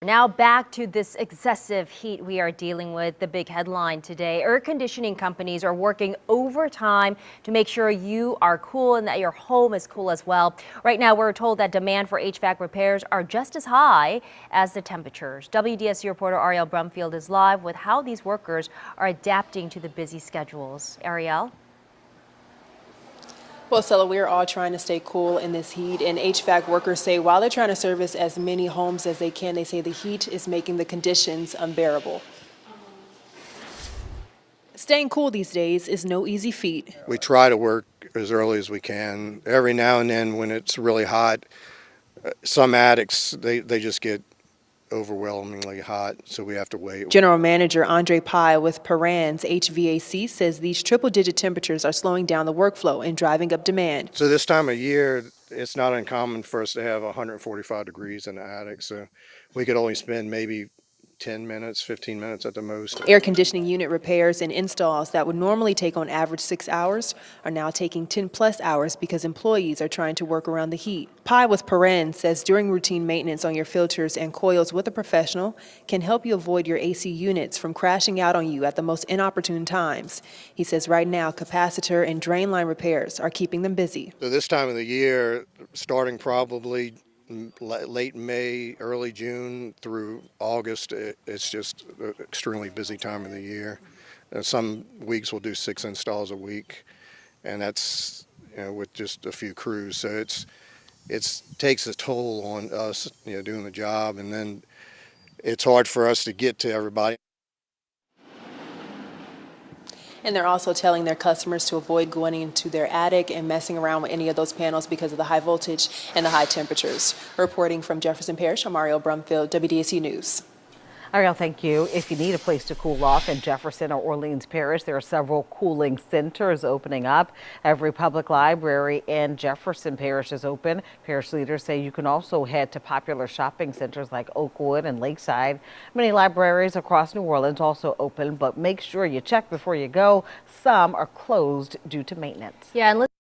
Now back to this excessive heat we are dealing with. The big headline today: air conditioning companies are working overtime to make sure you are cool and that your home is cool as well. Right now, we're told that demand for HVAC repairs are just as high as the temperatures. WDSC reporter Ariel Brumfield is live with how these workers are adapting to the busy schedules. Ariel? Well, Stella, we're all trying to stay cool in this heat, and HVAC workers say while they're trying to service as many homes as they can, they say the heat is making the conditions unbearable. Staying cool these days is no easy feat. We try to work as early as we can. Every now and then when it's really hot, some attics, they just get overwhelmingly hot, so we have to wait. General Manager Andre Pai with Paran's HVAC says these triple-digit temperatures are slowing down the workflow and driving up demand. So this time of year, it's not uncommon for us to have 145 degrees in the attic, so we could only spend maybe 10 minutes, 15 minutes at the most. Air conditioning unit repairs and installs that would normally take on average 6 hours are now taking 10+ hours because employees are trying to work around the heat. Pai with Paran says doing routine maintenance on your filters and coils with a professional can help you avoid your AC units from crashing out on you at the most inopportune times. He says right now capacitor and drain line repairs are keeping them busy. So this time of the year, starting probably late May, early June through August, it's just an extremely busy time of the year. Some weeks we'll do 6 installs a week, and that's with just a few crews. So it takes a toll on us, doing the job, and then it's hard for us to get to everybody. And they're also telling their customers to avoid going into their attic and messing around with any of those panels because of the high voltage and the high temperatures. Reporting from Jefferson Parish, I'm Ariel Brumfield, WDSU News. Ariel, thank you. If you need a place to cool off in Jefferson or Orleans Parish, there are several cooling centers opening up. Every public library in Jefferson Parish is open. Parish leaders say you can also head to popular shopping centers like Oakwood and Lakeside. Many libraries across New Orleans also open, but make sure you check before you go. Some are closed due to maintenance. Yeah, and